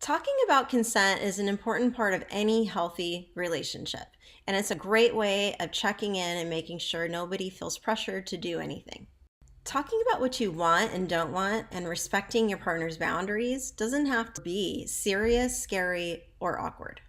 Talking about consent is an important part of any healthy relationship, and it's a great way of checking in and making sure nobody feels pressured to do anything. Talking about what you want and don't want and respecting your partner's boundaries doesn't have to be serious, scary, or awkward.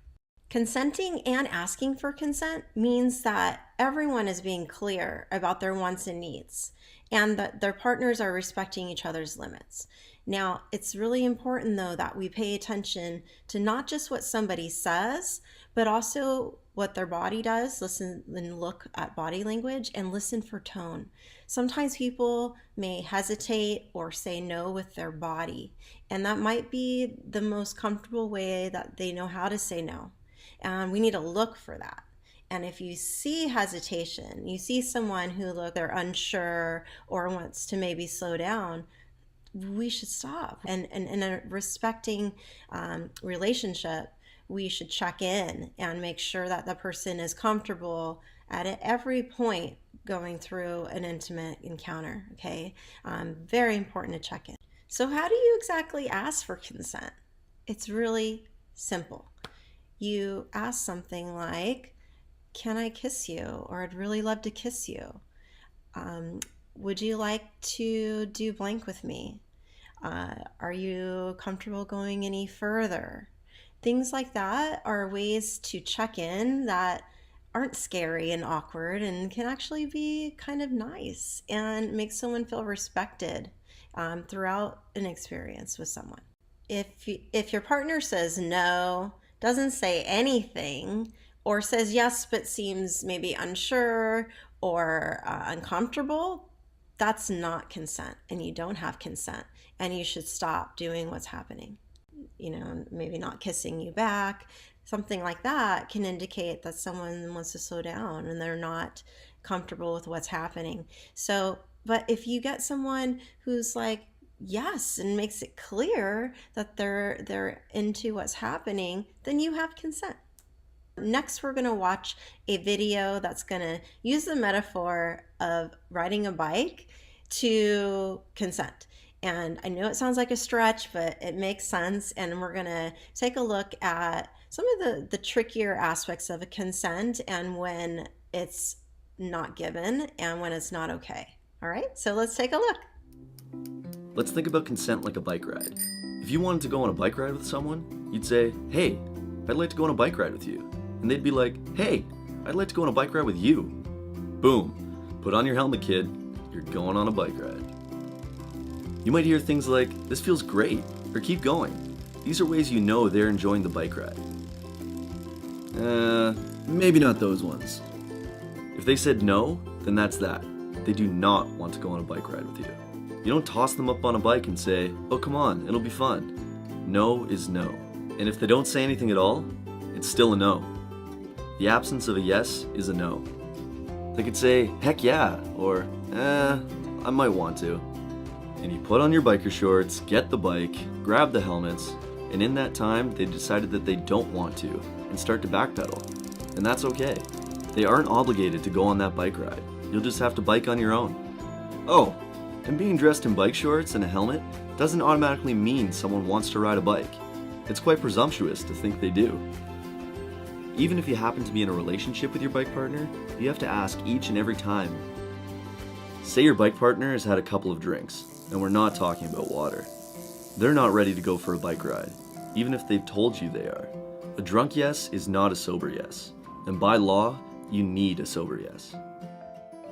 Consenting and asking for consent means that everyone is being clear about their wants and needs and that their partners are respecting each other's limits. Now, it's really important though that we pay attention to not just what somebody says, but also what their body does. Listen and look at body language and listen for tone. Sometimes people may hesitate or say no with their body, and that might be the most comfortable way that they know how to say no. And we need to look for that. And if you see hesitation, you see someone who look they're unsure or wants to maybe slow down, we should stop. And in a respecting relationship, we should check in and make sure that the person is comfortable at every point going through an intimate encounter. Okay, very important to check in. So how do you exactly ask for consent? It's really simple. You ask something like, can I kiss you? Or I'd really love to kiss you. Would you like to do blank with me? Are you comfortable going any further? Things like that are ways to check in that aren't scary and awkward and can actually be kind of nice and make someone feel respected throughout an experience with someone. If your partner says no, doesn't say anything, or says yes but seems maybe unsure or uncomfortable, that's not consent, and you don't have consent, and you should stop doing what's happening. Maybe not kissing you back, something like that can indicate that someone wants to slow down and they're not comfortable with what's happening. So, but if you get someone who's like, yes, and makes it clear that they're into what's happening, then you have consent. Next, we're going to watch a video that's going to use the metaphor of riding a bike to consent. And I know it sounds like a stretch, but it makes sense. And we're going to take a look at some of the trickier aspects of a consent and when it's not given and when it's not okay. All right, so let's take a look. Let's think about consent like a bike ride. If you wanted to go on a bike ride with someone, you'd say, hey, I'd like to go on a bike ride with you. And they'd be like, hey, I'd like to go on a bike ride with you. Boom. Put on your helmet, kid. You're going on a bike ride. You might hear things like, this feels great, or keep going. These are ways you know they're enjoying the bike ride. Maybe not those ones. If they said no, then that's that. They do not want to go on a bike ride with you. You don't toss them up on a bike and say, oh come on, it'll be fun. No is no. And if they don't say anything at all, it's still a no. The absence of a yes is a no. They could say, heck yeah, or I might want to. And you put on your biker shorts, get the bike, grab the helmets, and in that time they decided that they don't want to and start to backpedal. And that's okay. They aren't obligated to go on that bike ride. You'll just have to bike on your own. Oh, and being dressed in bike shorts and a helmet doesn't automatically mean someone wants to ride a bike. It's quite presumptuous to think they do. Even if you happen to be in a relationship with your bike partner, you have to ask each and every time. Say your bike partner has had a couple of drinks, and we're not talking about water. They're not ready to go for a bike ride, even if they've told you they are. A drunk yes is not a sober yes, and by law, you need a sober yes.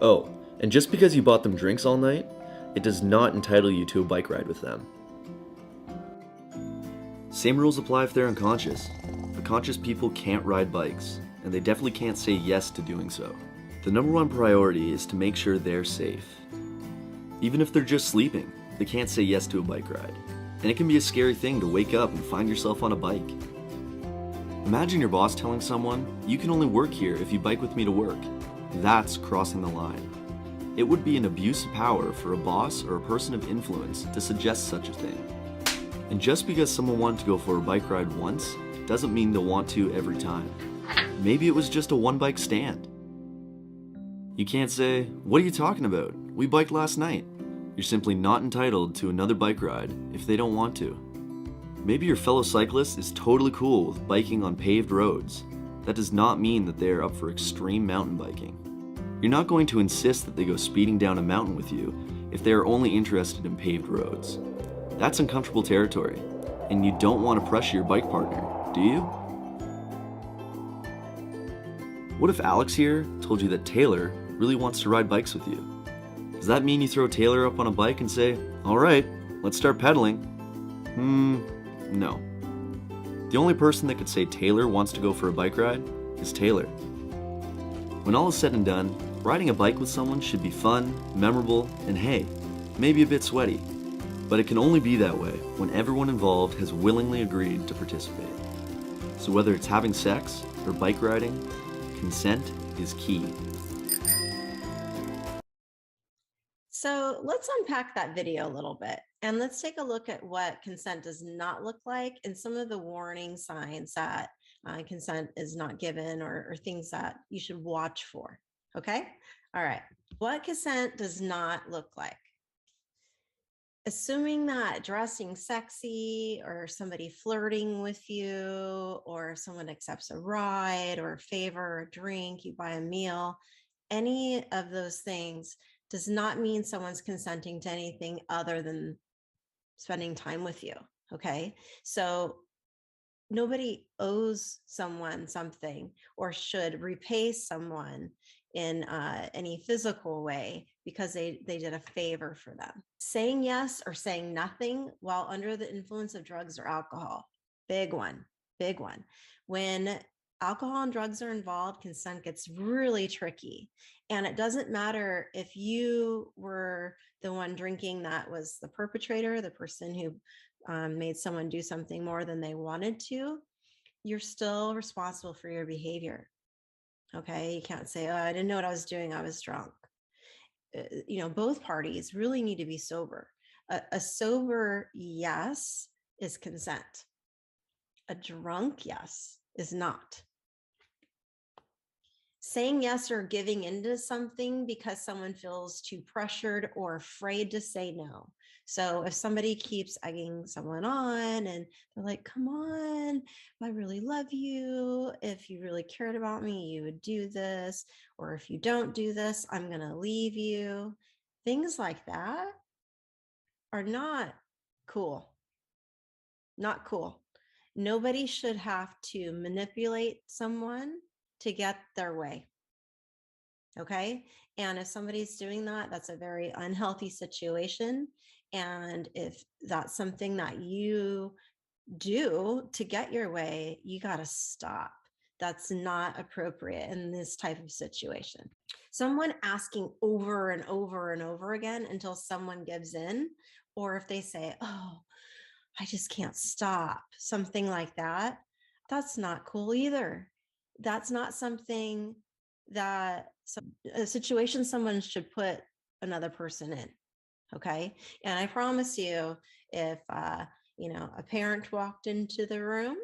Oh, and just because you bought them drinks all night, it does not entitle you to a bike ride with them. Same rules apply if they're unconscious. The conscious people can't ride bikes, and they definitely can't say yes to doing so. The number one priority is to make sure they're safe. Even if they're just sleeping, they can't say yes to a bike ride. And it can be a scary thing to wake up and find yourself on a bike. Imagine your boss telling someone, you can only work here if you bike with me to work. That's crossing the line. It would be an abuse of power for a boss or a person of influence to suggest such a thing. And just because someone wanted to go for a bike ride once, doesn't mean they'll want to every time. Maybe it was just a one-bike stand. You can't say, what are you talking about? We biked last night. You're simply not entitled to another bike ride if they don't want to. Maybe your fellow cyclist is totally cool with biking on paved roads. That does not mean that they are up for extreme mountain biking. You're not going to insist that they go speeding down a mountain with you if they are only interested in paved roads. That's uncomfortable territory, and you don't want to pressure your bike partner, do you? What if Alex here told you that Taylor really wants to ride bikes with you? Does that mean you throw Taylor up on a bike and say, "All right, let's start pedaling"? No. The only person that could say Taylor wants to go for a bike ride is Taylor. When all is said and done, riding a bike with someone should be fun, memorable, and hey, maybe a bit sweaty. But it can only be that way when everyone involved has willingly agreed to participate. So whether it's having sex or bike riding, consent is key. So let's unpack that video a little bit and let's take a look at what consent does not look like and some of the warning signs that consent is not given or things that you should watch for. Okay. All right. What consent does not look like? Assuming that dressing sexy or somebody flirting with you or someone accepts a ride or a favor or a drink, you buy a meal, any of those things does not mean someone's consenting to anything other than spending time with you. Okay. So nobody owes someone something or should repay someone in any physical way because they did a favor for them. Saying yes or saying nothing while under the influence of drugs or alcohol, big one, big one. When alcohol and drugs are involved, consent gets really tricky. And it doesn't matter if you were the one drinking that was the perpetrator, the person who made someone do something more than they wanted to, you're still responsible for your behavior. Okay. You can't say, "Oh, I didn't know what I was doing. I was drunk." Both parties really need to be sober. A sober yes is consent. A drunk yes is not. Saying yes or giving into something because someone feels too pressured or afraid to say no. So if somebody keeps egging someone on and they're like, "Come on, I really love you. If you really cared about me, you would do this. Or if you don't do this, I'm going to leave you." Things like that are not cool. Not cool. Nobody should have to manipulate someone to get their way. Okay. And if somebody's doing that, that's a very unhealthy situation. And if that's something that you do to get your way, you got to stop. That's not appropriate in this type of situation. Someone asking over and over and over again until someone gives in, or if they say, "Oh, I just can't stop," something like that, that's not cool either. That's not something that a situation someone should put another person in. Okay. And I promise you, if, a parent walked into the room,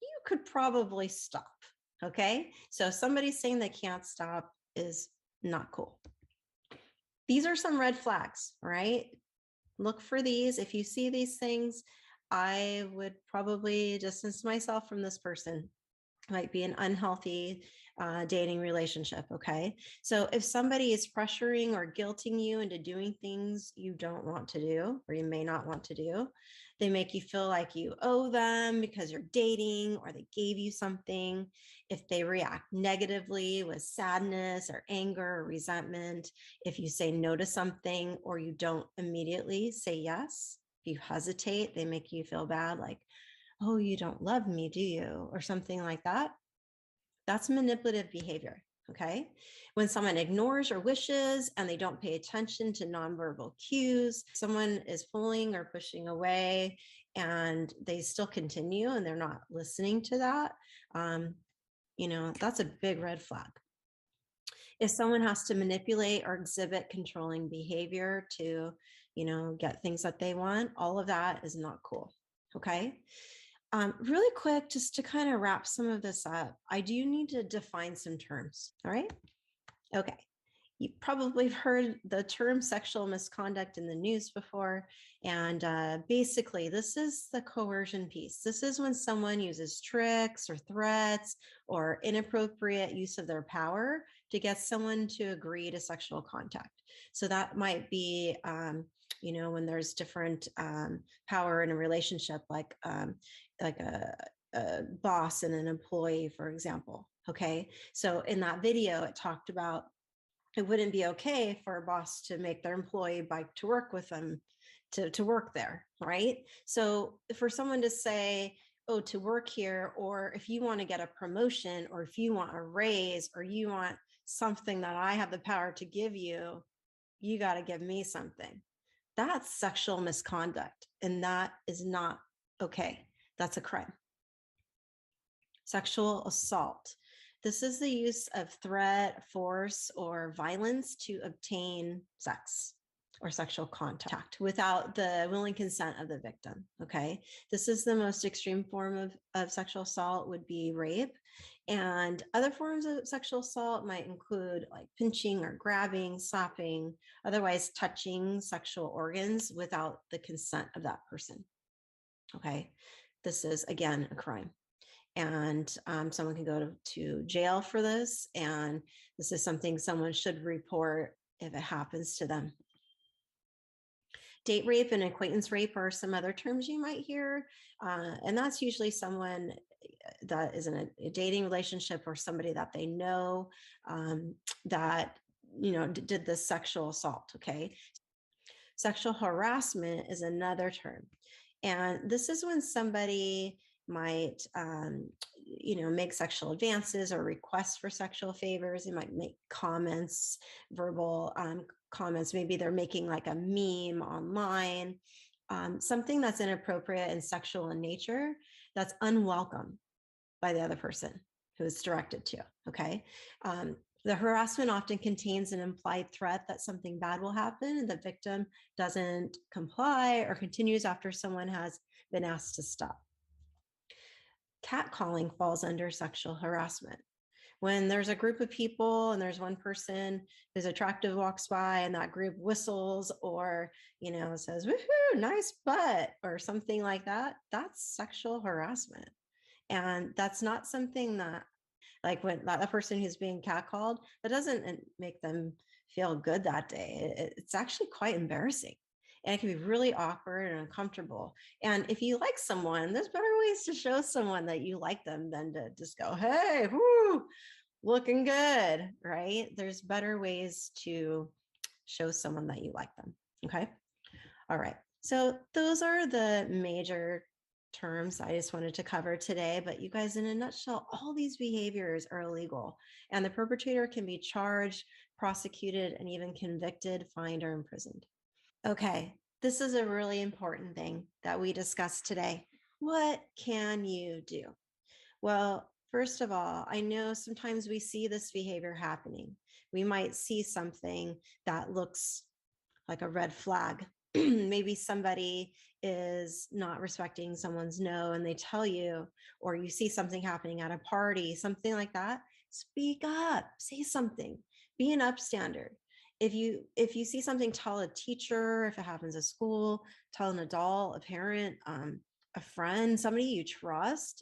you could probably stop. Okay. So if somebody's saying they can't stop is not cool. These are some red flags, right? Look for these. If you see these things, I would probably distance myself from this person. Might be an unhealthy dating relationship. Okay. So if somebody is pressuring or guilting you into doing things you don't want to do, or you may not want to do, they make you feel like you owe them because you're dating or they gave you something. If they react negatively with sadness or anger or resentment, if you say no to something or you don't immediately say yes, if you hesitate, they make you feel bad, like, "Oh, you don't love me, do you?" or something like that. That's manipulative behavior. Okay. When someone ignores your wishes and they don't pay attention to nonverbal cues, someone is pulling or pushing away and they still continue and they're not listening to that, that's a big red flag. If someone has to manipulate or exhibit controlling behavior to, get things that they want, all of that is not cool. Okay. Really quick, just to kind of wrap some of this up, I do need to define some terms. All right. Okay. You probably have heard the term sexual misconduct in the news before. And basically, this is the coercion piece. This is when someone uses tricks or threats or inappropriate use of their power to get someone to agree to sexual contact. So that might be, when there's different power in a relationship, like a boss and an employee, for example. Okay. So in that video, it talked about it wouldn't be okay for a boss to make their employee bike to work with them to work there, right? So for someone to say, oh, to work here, or if you want to get a promotion, or if you want a raise, or you want something that I have the power to give you, you got to give me something. That's sexual misconduct, and that is not okay. That's a crime. Sexual assault. This is the use of threat, force, or violence to obtain sex or sexual contact without the willing consent of the victim. Okay. This is the most extreme form of sexual assault, would be rape. And other forms of sexual assault might include like pinching or grabbing, slapping, otherwise touching sexual organs without the consent of that person. Okay. This is, again, a crime. And someone can go to jail for this. And this is something someone should report if it happens to them. Date rape and acquaintance rape are some other terms you might hear. And that's usually someone that is in a dating relationship or somebody that they know that, did this sexual assault. Okay. Sexual harassment is another term. And this is when somebody might, make sexual advances or requests for sexual favors. They might make comments, verbal comments. Maybe they're making like a meme online, something that's inappropriate and sexual in nature, that's unwelcome by the other person who it's directed to. Okay. The harassment often contains an implied threat that something bad will happen, and the victim doesn't comply or continues after someone has been asked to stop. Catcalling falls under sexual harassment. When there's a group of people and there's one person who's attractive walks by and that group whistles or, says, woohoo, nice butt, or something like that, that's sexual harassment. And that's not something that, like, when that person who's being catcalled, that doesn't make them feel good that day. It's actually quite embarrassing. And it can be really awkward and uncomfortable. And if you like someone, there's better ways to show someone that you like them than to just go, hey, whoo, looking good, right? There's better ways to show someone that you like them. Okay. All right. So those are the major terms I just wanted to cover today. But you guys, in a nutshell, all these behaviors are illegal, and the perpetrator can be charged, prosecuted, and even convicted, fined, or imprisoned. Okay, this is a really important thing that we discussed today. What can you do? Well, first of all, I know sometimes we see this behavior happening. We might see something that looks like a red flag. Maybe somebody is not respecting someone's no and they tell you, or you see something happening at a party, something like that. Speak up, say something, be an upstander. If you see something, tell a teacher. If it happens at school, tell an adult, a parent, a friend, somebody you trust,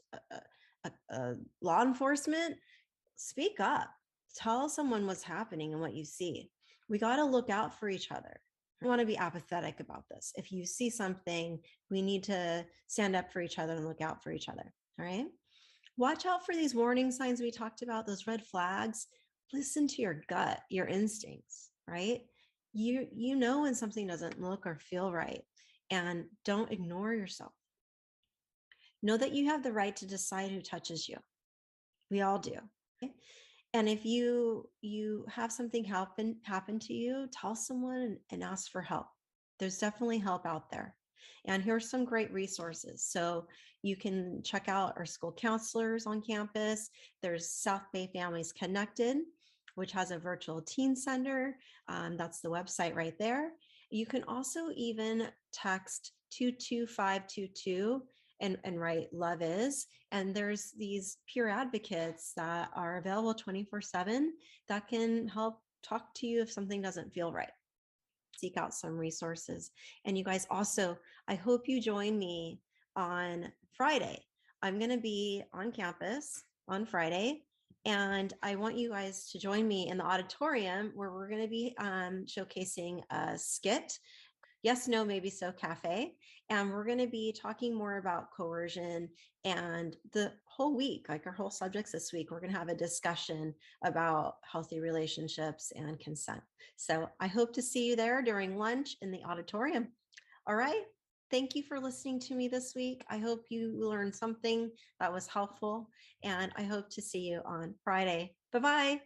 a law enforcement. Speak up, tell someone what's happening and what you see. We got to look out for each other. I want to be apathetic about this. If you see something, we need to stand up for each other and look out for each other. All right. Watch out for these warning signs we talked about, those red flags. Listen to your gut, your instincts, right? You know when something doesn't look or feel right, and don't ignore yourself. Know that you have the right to decide who touches you. We all do. Okay? And if you have something happen to you, tell someone and ask for help. There's definitely help out there. And here's some great resources. So you can check out our school counselors on campus. There's South Bay Families Connected, which has a virtual teen center. That's the website right there. You can also even text 22522 and write love is. And there's these peer advocates that are available 24/7 that can help talk to you if something doesn't feel right. Seek out some resources. And you guys also, I hope you join me on Friday. I'm going to be on campus on Friday, and I want you guys to join me in the auditorium where we're going to be showcasing a skit, Yes, No, Maybe So Cafe. And we're going to be talking more about coercion. And the whole week, like our whole subjects this week, we're going to have a discussion about healthy relationships and consent. So I hope to see you there during lunch in the auditorium. All right. Thank you for listening to me this week. I hope you learned something that was helpful, and I hope to see you on Friday. Bye bye.